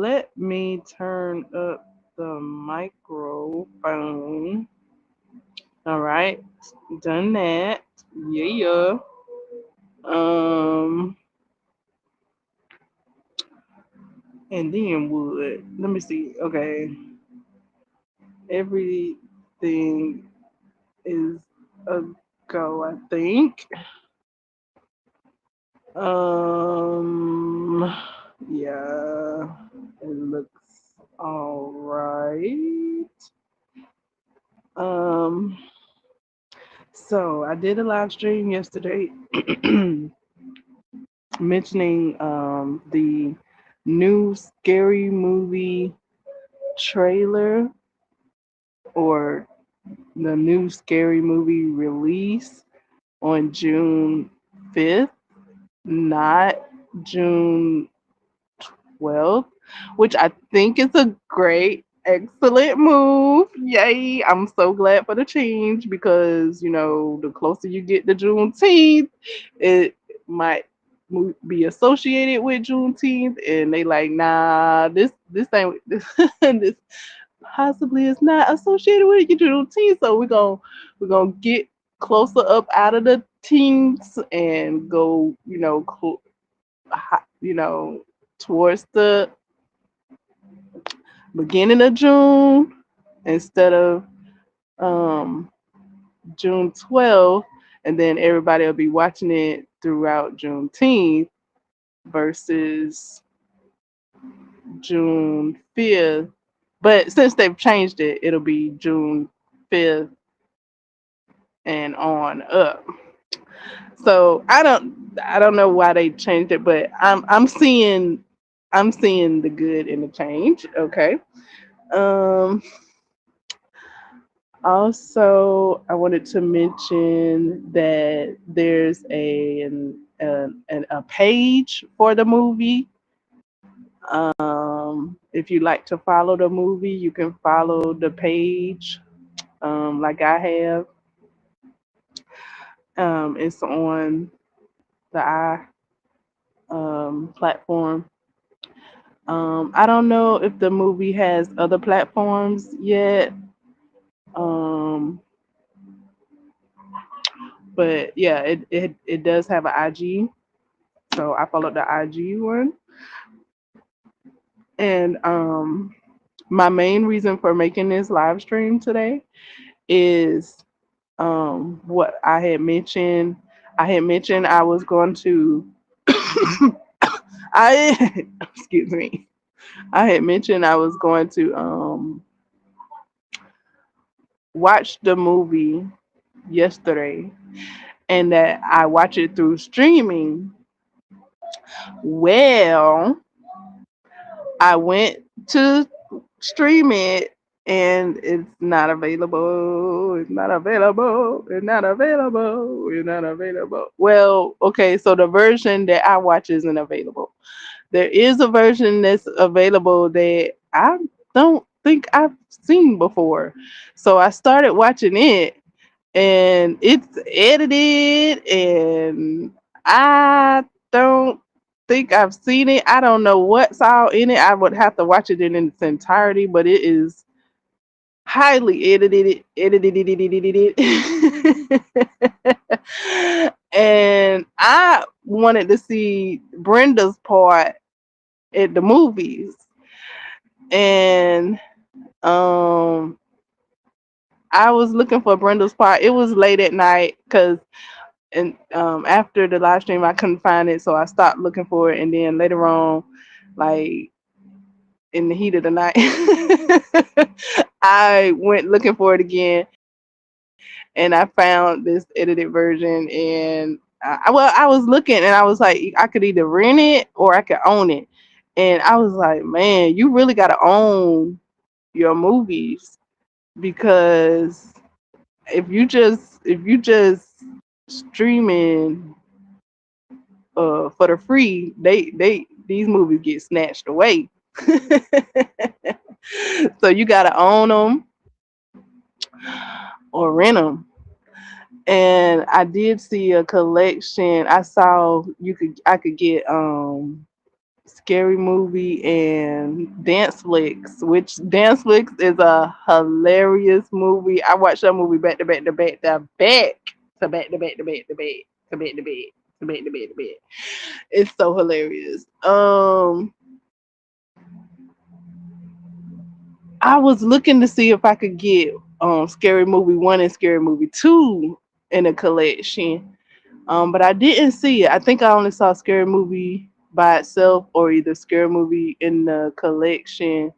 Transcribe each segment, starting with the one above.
let me turn up the microphone. All right, done that. Yeah. Um, and then would let me see. Okay, everything is a go. I think. Um, yeah, it looks all right. Um, so I did a live stream yesterday mentioning the new scary movie trailer or the new scary movie release on June 5th, not June 12th, which I think is a great, excellent move. Yay. I'm so glad for the change because, the closer you get to Juneteenth, it might be associated with Juneteenth. And they like, nah, this ain't, this possibly is not associated with Juneteenth. So we're gonna get closer up out of the teens and go, you know, towards the beginning of June instead of um, June 12th, and then everybody will be watching it throughout Juneteenth versus June 5th. But since they've changed it, it'll be June 5th and on up. So I don't know why they changed it, but I'm seeing the good in the change. Okay. Um, Also, I wanted to mention that there's a page for the movie. If you like to follow the movie, you can follow the page, like I have. It's on the platform. I don't know if the movie has other platforms yet. Um, but yeah, it does have an IG. So I followed the IG one. And my main reason for making this live stream today is what I had mentioned. I had mentioned I was going to I excuse me. I had mentioned I was going to watch the movie yesterday and that I watch it through streaming. Well, I went to stream it and it's not available. It's not available. It's not available. It's not available. Well, okay, so the version that I watch isn't available. There is a version that's available that I don't think I've seen before. So I started watching it and it's edited and I don't think I've seen it. I don't know what's all in it. I would have to watch it in its entirety, but it is highly edited. And I wanted to see Brenda's part at the movies. And um I was looking for Brenda's part. It was late at night because and after the live stream I couldn't find it, so I stopped looking for it. And then later on, like in the heat of the night, I went looking for it again, and I found this edited version. And I was looking, and I was like, I could either rent it or I could own it. And I was like, man, you really got to own your movies because if you just streaming for the free, they these movies get snatched away. So you gotta own them or rent them. And I did see a collection. I saw I could get Scary Movie and Dance Flicks, which Dance Flicks is a hilarious movie. I watched that movie back to back to back to back to back to back to back to back to back to back to back to back to back. It's so hilarious. I was looking to see if I could get Scary Movie 1 and Scary Movie 2 in a collection. But I didn't see it. I think I only saw Scary Movie by itself or either Scary Movie in the collection.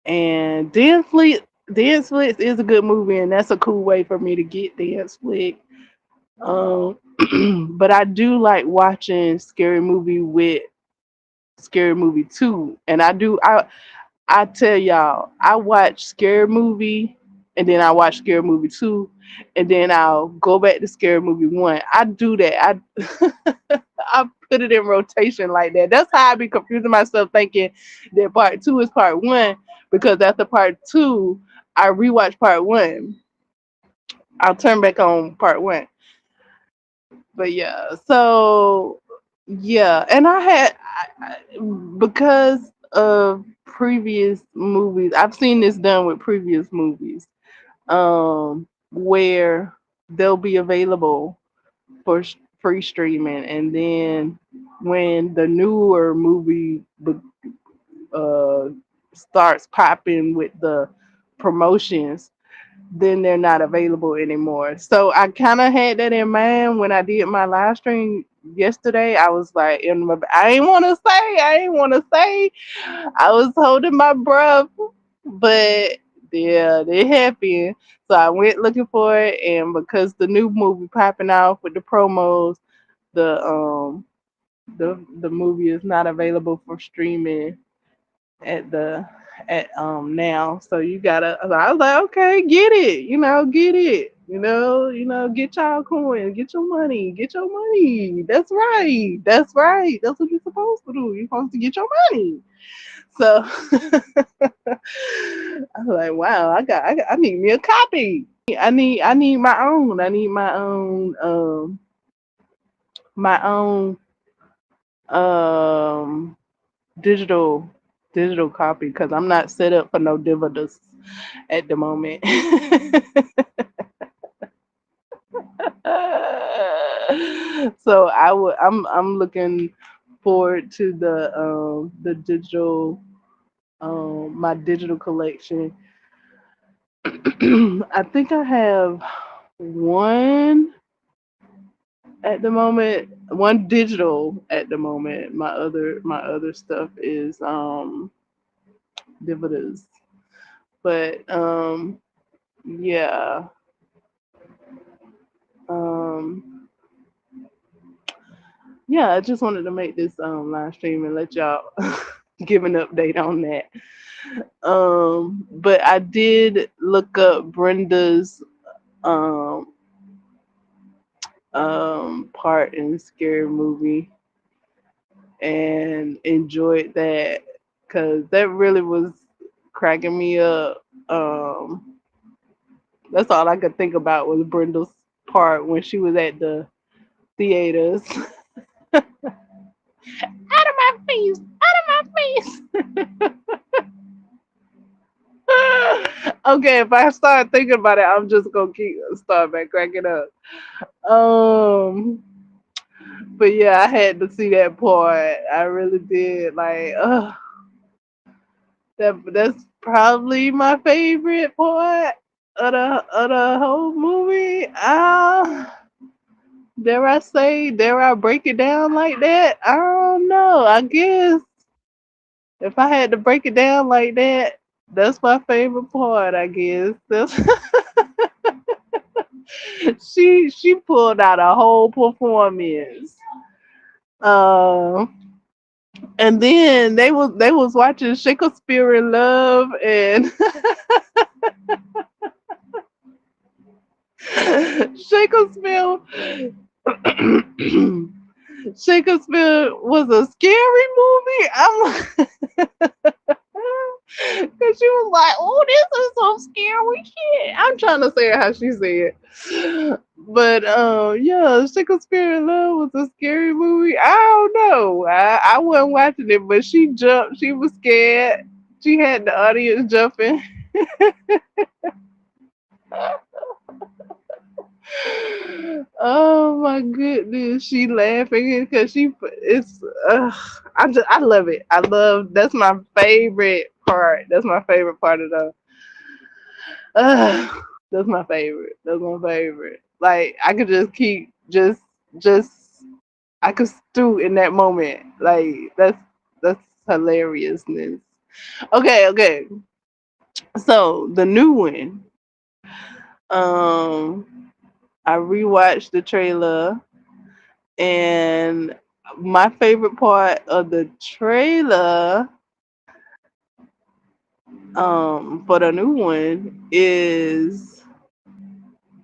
And Dance Flicks is a good movie, and that's a cool way for me to get Dance Flick. Um, but I do like watching Scary Movie with Scary Movie 2. And I tell y'all, I watch Scary Movie and then I watch Scary Movie 2 and then I'll go back to Scary Movie 1. I do that. I put it in rotation like that. That's how I be confusing myself thinking that part 2 is part 1 because after part 2, I rewatch part 1. I'll turn back on part 1. But yeah, so yeah, and because of previous movies, I've seen this done with previous movies, where they'll be available for free streaming, and then when the newer movie uh starts popping with the promotions, then they're not available anymore. So I kind of had that in mind when I did my live stream yesterday. I was like, I ain't want to say, I was holding my breath, but yeah, it happened. So I went looking for it, and because the new movie popping off with the promos, the the movie is not available for streaming at the at now. So you gotta, I was like, okay, get it, get it. Get y'all coins, get your money, get your money. That's right. That's right. That's what you're supposed to do. You're supposed to get your money. So I was like, wow, I need me a copy. I need my own. I need my own um digital digital copy because I'm not set up for no dividends at the moment. So I'm looking forward to the digital my digital collection. I think I have one at the moment, one digital at the moment. My other stuff is dividends. But yeah. Um yeah, I just wanted to make this live stream and let y'all give an update on that. But I did look up Brenda's um part in Scary Movie and enjoyed that because that really was cracking me up. That's all I could think about was Brenda's part when she was at the theaters. Out of my face! Out of my face! Okay, if I start thinking about it, I'm just gonna keep start back cracking up. Um, but yeah, I had to see that part. I really did. Like, that's probably my favorite part of the whole movie. Dare I break it down like that? I don't know. I guess if I had to break it down like that, that's my favorite part. I guess that's she pulled out a whole performance. Uh, and then they was watching Shakespeare in Love and Shakespeare Shakespeare was a scary movie. Cause she was like, "Oh, this is some scary shit." I'm trying to say it how she said. But yeah, Shakespeare in Love was a scary movie. I don't know. I wasn't watching it, but she jumped. She was scared. She had the audience jumping. Oh my goodness, she laughing because she it's I love it. I love that's my favorite part. That's my favorite part of the that's my favorite. That's my favorite. Like I could just keep just I could stew in that moment. Like that's hilariousness. Okay, okay. So the new one. I rewatched the trailer and my favorite part of the trailer for the new one is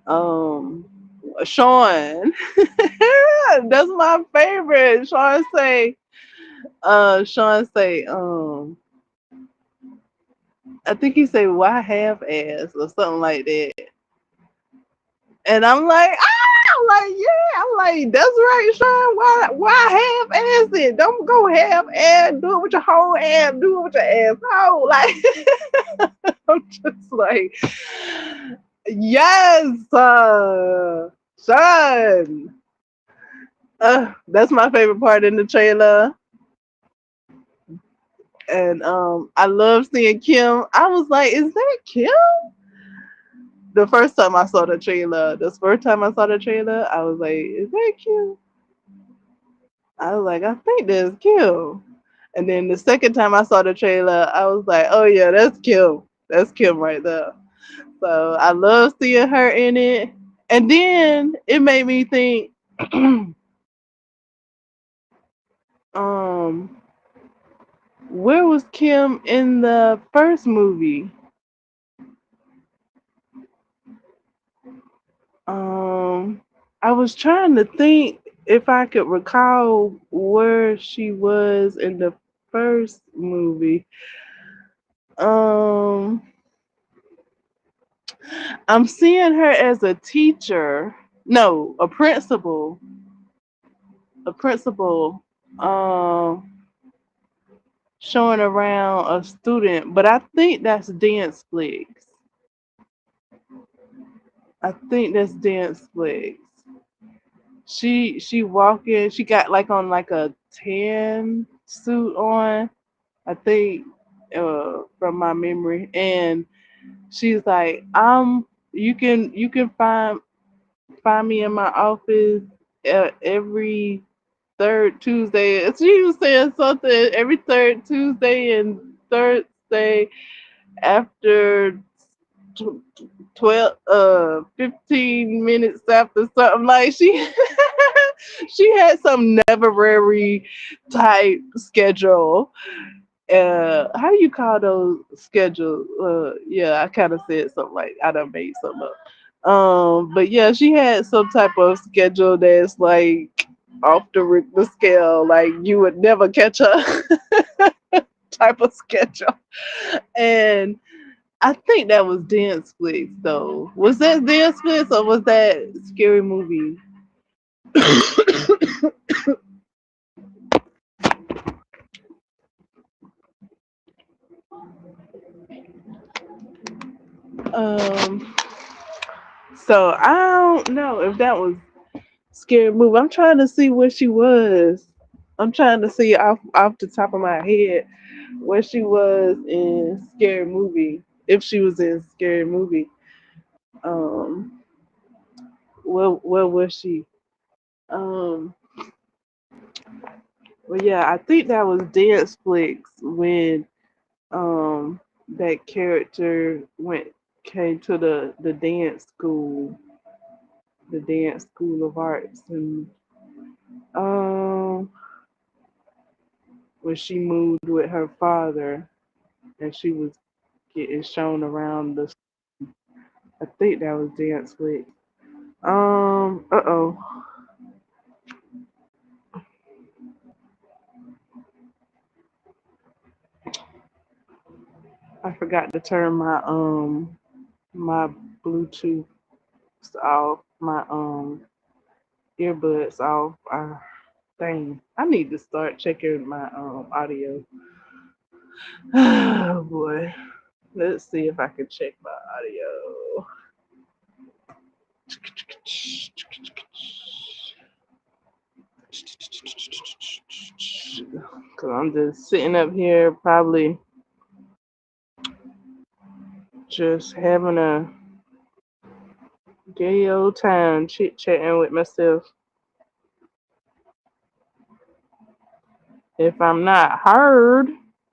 um Sean. That's my favorite. Sean say I think he say why half ass or something like that. And I'm like, I'm like, yeah, I'm like, that's right, Sean. Why half ass it? Don't go half ass. Do it with your whole ass. Do it with your asshole. Like, I'm just like, yes, Sean. That's my favorite part in the trailer. And I love seeing Kim. I was like, is that Kim? The first time I saw the trailer, I was like, is that Kim? I was like, I think that's Kim. And then the second time I saw the trailer, I was like, oh yeah, that's Kim. That's Kim right there. So I love seeing her in it. And then it made me think, um, where was Kim in the first movie? Um, I was trying to think if I could recall where she was in the first movie. Um, I'm seeing her as a teacher. No, a principal. A principal. Um, showing around a student, but I think that's dance flicks. I think that's dance flicks. She walking. She got like on like a tan suit on. I think from my memory, and she's like, you can find me in my office every third Tuesday. She was saying something every third Tuesday and Thursday after 12 15 minutes after something like she she had some never type schedule. How do you call those schedules? Yeah, I kind of said something like I done made something up. But yeah, she had some type of schedule that's like off the scale, like you would never catch her type of schedule. And I think that was Dance Flicks, though. Was that Dance Flicks or was that Scary Movie? Um, so I don't know if that was Scary Movie. I'm trying to see where she was. I'm trying to see off the top of my head where she was in Scary Movie. If she was in Scary Movie, um, where was she? Um, well, yeah, I think that was Dance Flicks when that character went came to the dance school, the dance school of arts, and um when she moved with her father and she was getting shown around the. I think that was Dance Flicks. Oh, I forgot to turn my Bluetooth off. my earbuds off. Dang, I need to start checking my audio. Oh boy. Let's see if I can check my audio. Cause I'm just sitting up here, probably just having a gay old time, chit chatting with myself. If I'm not heard,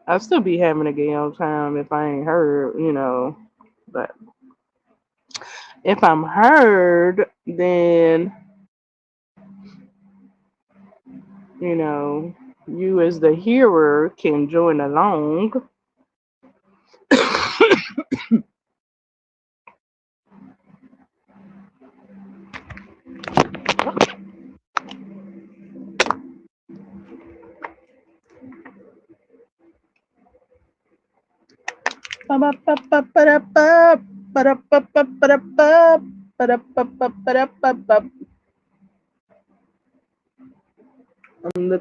I'll still be having a gay old time if I ain't heard, But if I'm heard, then you know, you as the hearer can join along.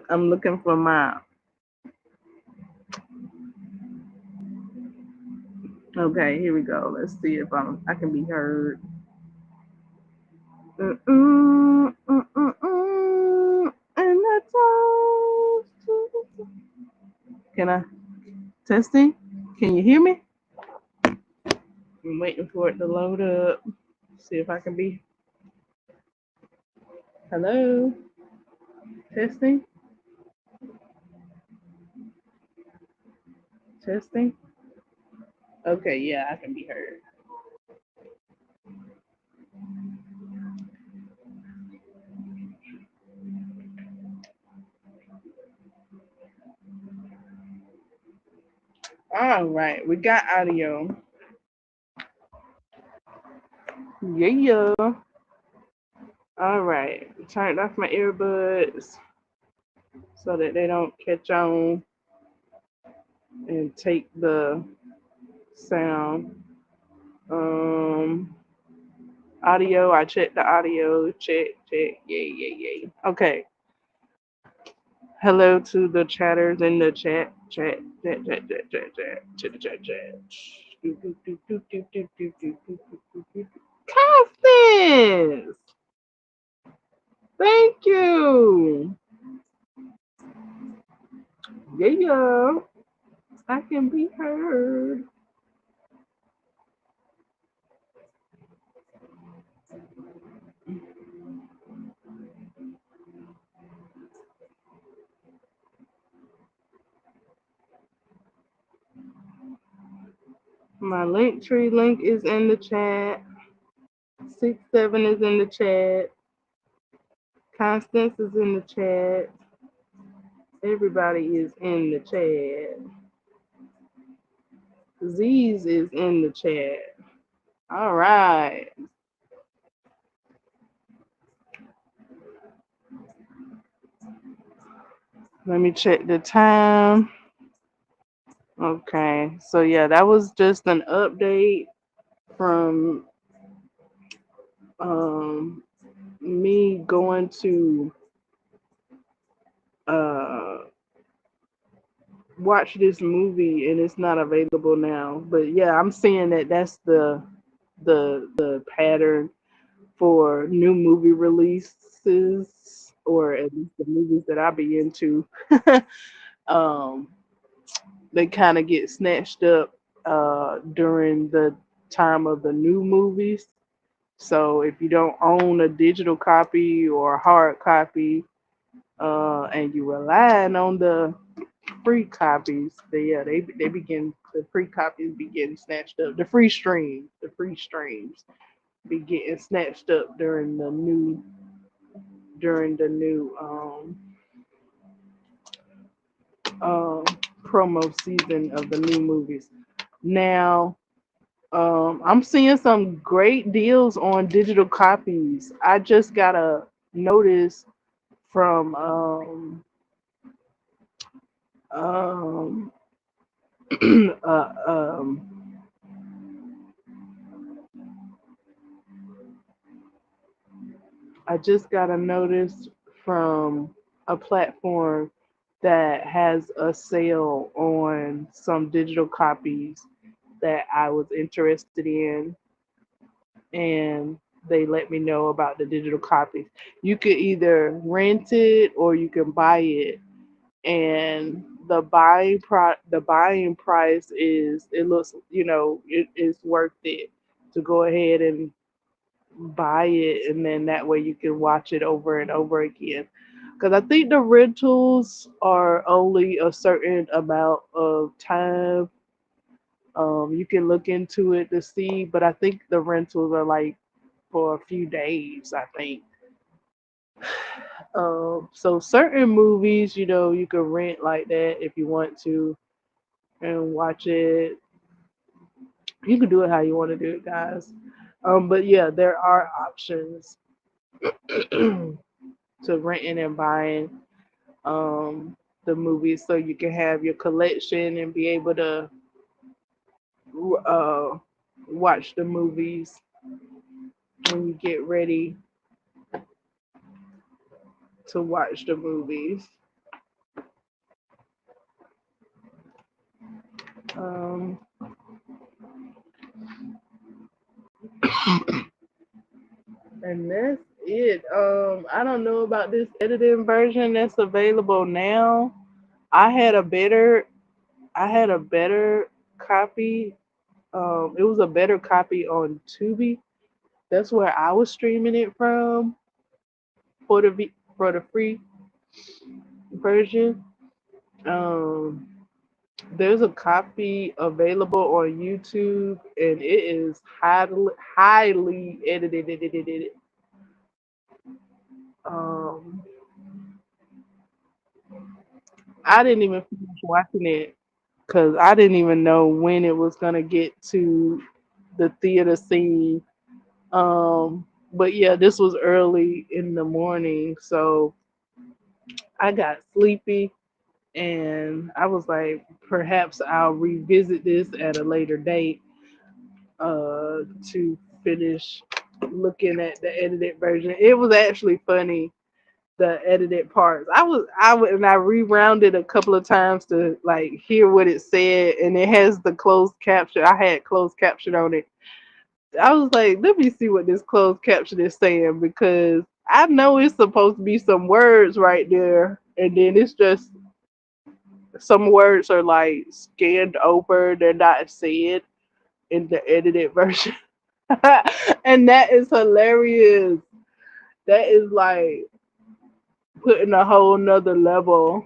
I'm looking for my. Okay, here we go. Let's see if I can be heard. And that's all. Can I testing? Can you hear me? I'm waiting for it to load up. See if I can be. Hello, testing, testing. Okay, yeah, I can be heard. All right, we got audio. Yeah. All right, turned off my earbuds so that they don't catch on and take the sound. Audio. I checked the audio. Check. Yay. Okay. Hello to the chatters in the chat. Chat. Constance, thank you. Yeah, I can be heard. My Linktree link is in the chat. 6-7 is in the chat. Constance is in the chat. Everybody is in the chat. Z's is in the chat. All right. Let me check the time. Okay. So yeah, that was just an update from me going to uh watch this movie and it's not available now. But yeah, I'm seeing that that's the pattern for new movie releases, or at least the movies that I be into. um, they kind of get snatched up during the time of the new movies. So if you don't own a digital copy or a hard copy, and you relying on the free copies, they begin the free copies be getting snatched up. The free streams be getting snatched up during the new promo season of the new movies. Now, I'm seeing some great deals on digital copies. I just got a notice from um, uh, um, I just got a notice from a platform that has a sale on some digital copies that I was interested in, and they let me know about the digital copies. You could either rent it or you can buy it, and the buying price is, it looks, it is worth it to go ahead and buy it, and then that way you can watch it over and over again. Because I think the rentals are only a certain amount of time. You can look into it to see, but I think the rentals are like for a few days, I think. So certain movies, you can rent like that if you want to and watch it. You can do it how you want to do it, guys. But yeah, there are options to renting and buying um, the movies, so you can have your collection and be able to uh, watch the movies when you get ready to watch the movies. Um, and that's it. I don't know about this editing version that's available now. I had a better, I had a better copy. It was a better copy on Tubi. That's where I was streaming it from for the free version. Um, there's a copy available on YouTube, and it is highly edited. Um, I didn't even finish watching it because I didn't even know when it was gonna get to the theater scene. But yeah, this was early in the morning, so I got sleepy, and I was like, perhaps I'll revisit this at a later date to finish looking at the edited version. It was actually funny, the edited parts. And I rewound a couple of times to like hear what it said, and it has the closed caption. I had closed caption on it. I was like, let me see what this closed caption is saying, because I know it's supposed to be some words right there, and then it's just some words are like scanned over, they're not said in the edited version. And that is hilarious. That is like putting a whole nother level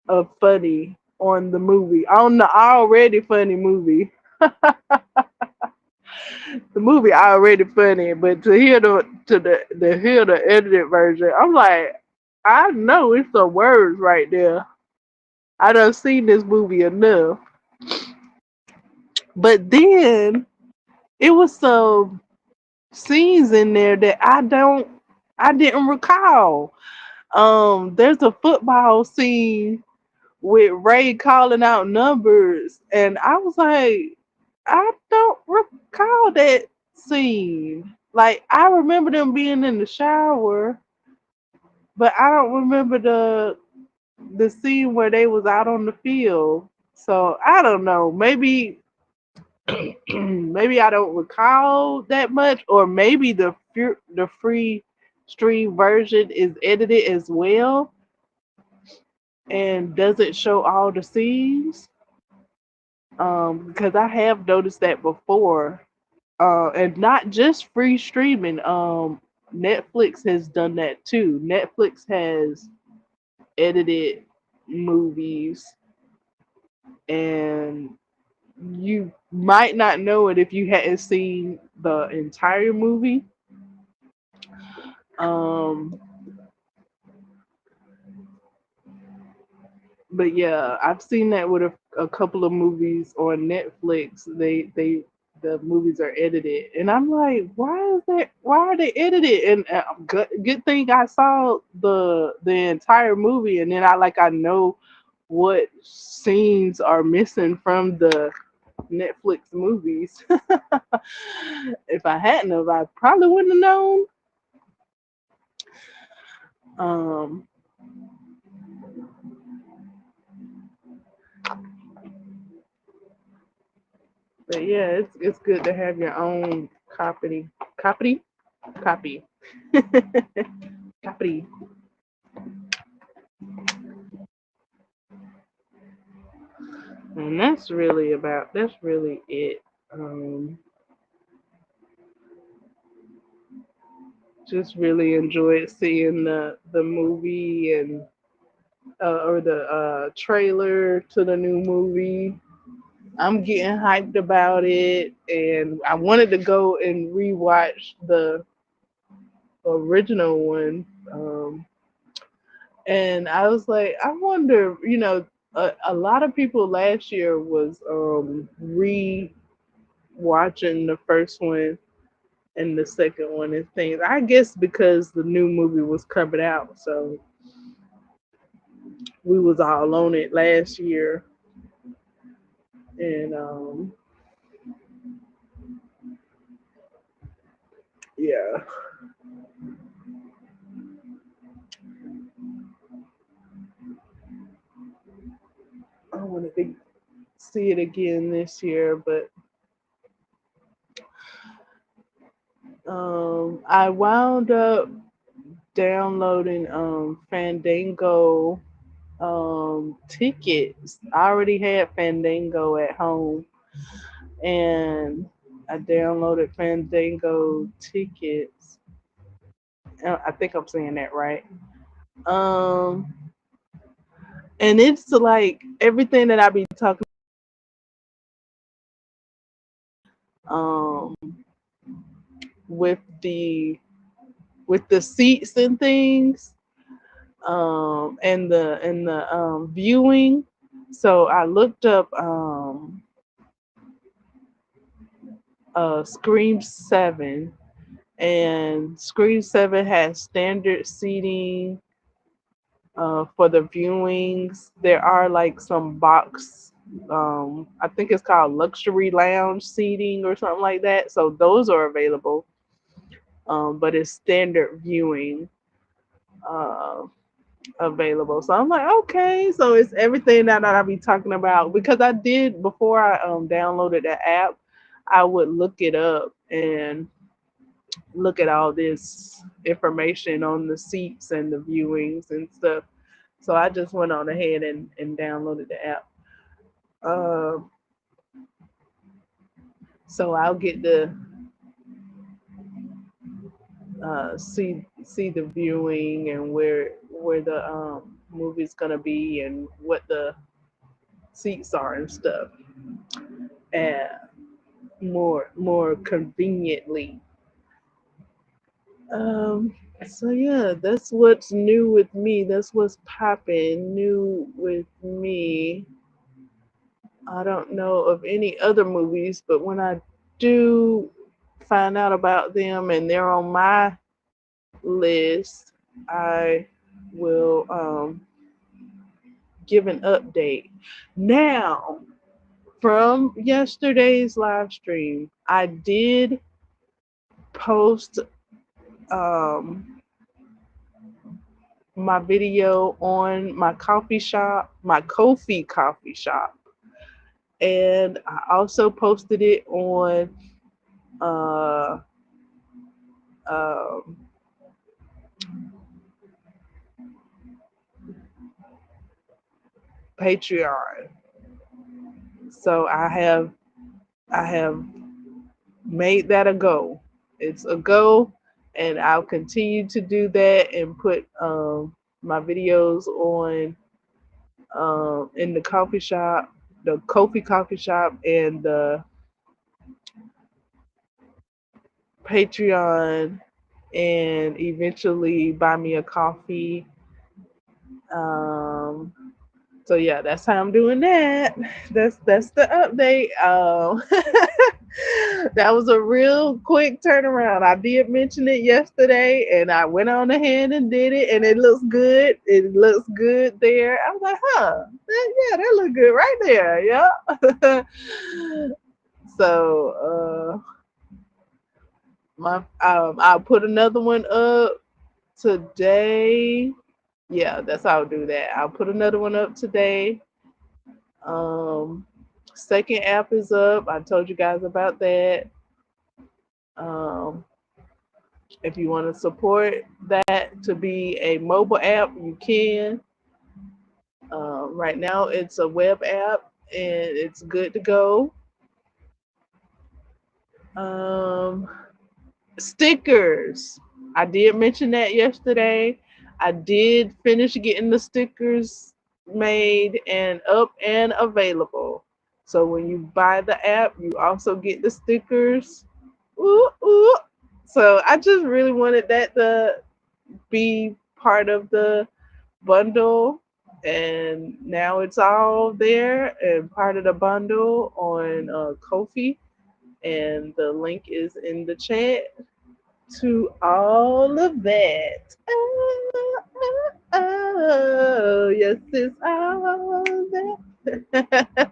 of funny on the movie, on the already funny movie. The movie already funny, but to hear the edited version, I'm like, I know it's some words right there. I done seen this movie enough. But then it was some scenes in there that I didn't recall. There's a football scene with Ray calling out numbers, and I was like, I don't recall that scene. Like, I remember them being in the shower, but I don't remember the scene where they was out on the field. So I don't know. Maybe maybe I don't recall that much, or maybe the free stream version is edited as well and doesn't show all the scenes. Because I have noticed that before, and not just free streaming. Netflix has done that too. Netflix has edited movies, and you might not know it if you hadn't seen the entire movie. Um, but yeah, I've seen that with a couple of movies on Netflix. The movies are edited, and I'm like, why is that? Why are they edited? And good thing I saw the entire movie, and then I know what scenes are missing from the Netflix movies. If I hadn't have, I probably wouldn't have known. Um, but yeah, it's good to have your own copy, copy, copy. And that's really it. Just really enjoyed seeing the movie and or the trailer to the new movie. I'm getting hyped about it, and I wanted to go and rewatch the original one. And I was like, I wonder, a lot of people last year was re watching the first one and the second one and things. I guess because the new movie was coming out, so we was all on it last year, and yeah, I wanted to see it again this year, but I wound up downloading Fandango tickets. I already had Fandango at home, and I downloaded Fandango tickets. I think I'm saying that right. Um, and it's like everything that I be talking um with the seats and things and the viewing. So I looked up Scream 7, and Scream 7 has standard seating for the viewings. There are like some box, I think it's called luxury lounge seating or something like that. So those are available, but it's standard viewing uh, available. So I'm like, okay, so it's everything that I be talking about because I did before I downloaded the app. I would look it up and look at all this information on the seats and the viewings and stuff. So I just went on ahead and downloaded the app. Uh, so I'll get to see the viewing and where the movie's gonna be and what the seats are and stuff, and more conveniently. Um, so yeah, that's what's new with me. That's what's popping new with me. I don't know of any other movies, but when I do find out about them and they're on my list, I will give an update. Now, from yesterday's live stream, I did post um, my video on my coffee shop, my Ko-fi coffee shop, and I also posted it on uh, um, Patreon. So I have made that a go. It's a go, and I'll continue to do that and put my videos on in the coffee shop, the Kofi coffee shop, and the Patreon, and eventually buy me a coffee. Um, so yeah, that's how I'm doing that. That's the update. That was a real quick turnaround. I did mention it yesterday, and I went on ahead and did it, and it looks good. It looks good there. I was like, huh, yeah, that look good right there. Yeah. So my I'll put another one up today. Yeah, that's how I'll do that. I'll put another one up today. Um, second app is up. I told you guys about that. Um, if you want to support that to be a mobile app, you can. Right now, it's a web app and it's good to go. Um, Stickers. I did mention that yesterday. I did finish getting the stickers made and up and available. So when you buy the app, you also get the stickers. Ooh, ooh. So I just really wanted that to be part of the bundle. And now it's all there and part of the bundle on Kofi. And the link is in the chat to all of that. Oh, oh, oh, yes, it's all that.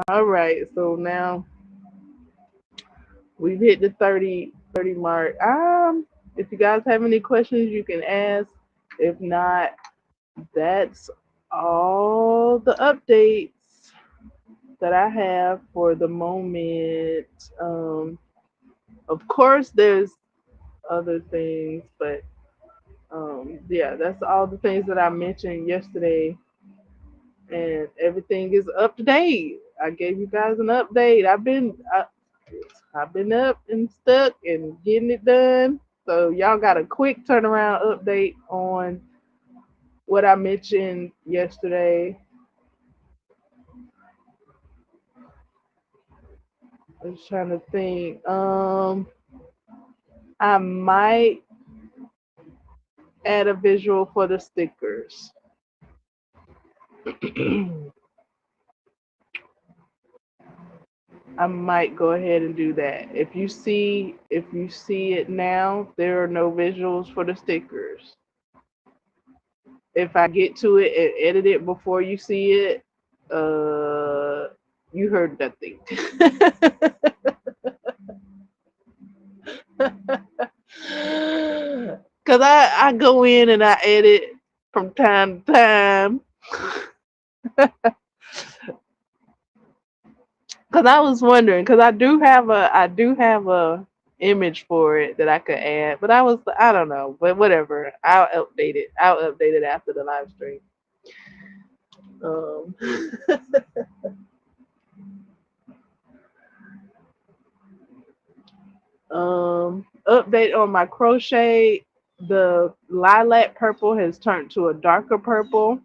All right, so now we've hit the 30 mark. If you guys have any questions, you can ask. If not, that's all the updates that I have for the moment. Of course, there's other things, but yeah, that's all the things that I mentioned yesterday, and everything is up to date. I gave you guys an update. I've been up and stuck and getting it done. So y'all got a quick turnaround update on what I mentioned yesterday. I was trying to think. I might add a visual for the stickers. I might go ahead and do that. If you see it now, there are no visuals for the stickers. If I get to it and edit it before you see it, you heard nothing. Cause I go in and I edit from time to time. Cause I was wondering, cause I do have a image for it that I could add, but I don't know, but whatever. I'll update it. I'll update it after the live stream. Um, Update on my crochet. The lilac purple has turned to a darker purple.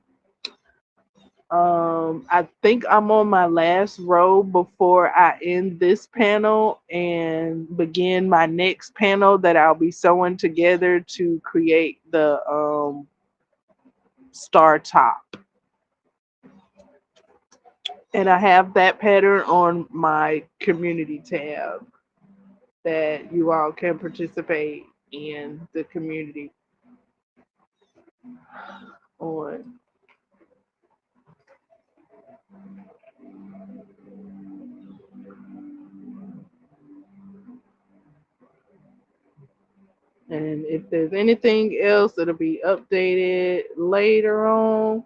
I think I'm on my last row before I end this panel and begin my next panel that I'll be sewing together to create the star top. And I have that pattern on my community tab that you all can participate in the community on. And if there's anything else, it'll be updated later on.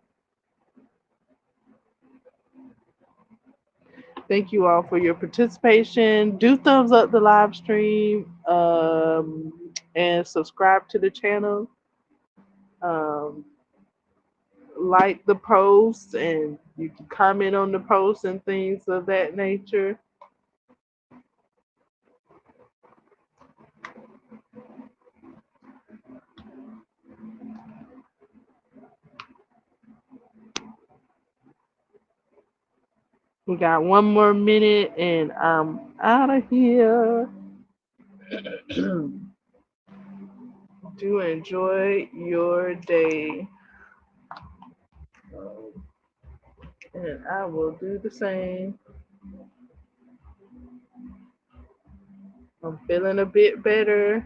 Thank you all for your participation. Do thumbs up the live stream and subscribe to the channel. Um, like the posts and you can comment on the posts and things of that nature. We got one more minute and I'm out of here. Do enjoy your day. And I will do the same. I'm feeling a bit better.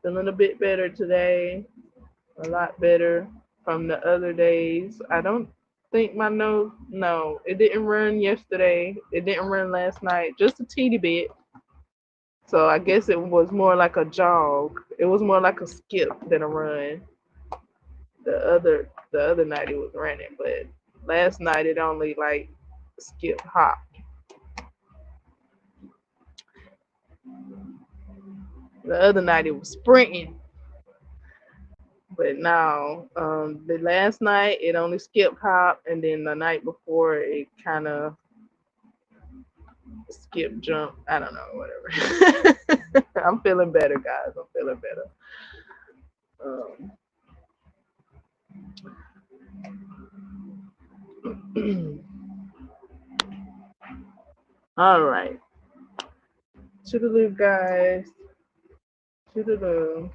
Feeling a bit better today. A lot better from the other days. I don't think my nose, no, it didn't run yesterday. It didn't run last night, just a teeny bit. So I guess it was more like a jog. It was more like a skip than a run. The other night it was running, but last night it only like skip hop. The other night it was sprinting. But now, the last night it only skipped hop, and then the night before it kind of skip jump. I don't know, whatever. I'm feeling better, guys. I'm feeling better. All right. Toodaloo, guys. Toodaloo.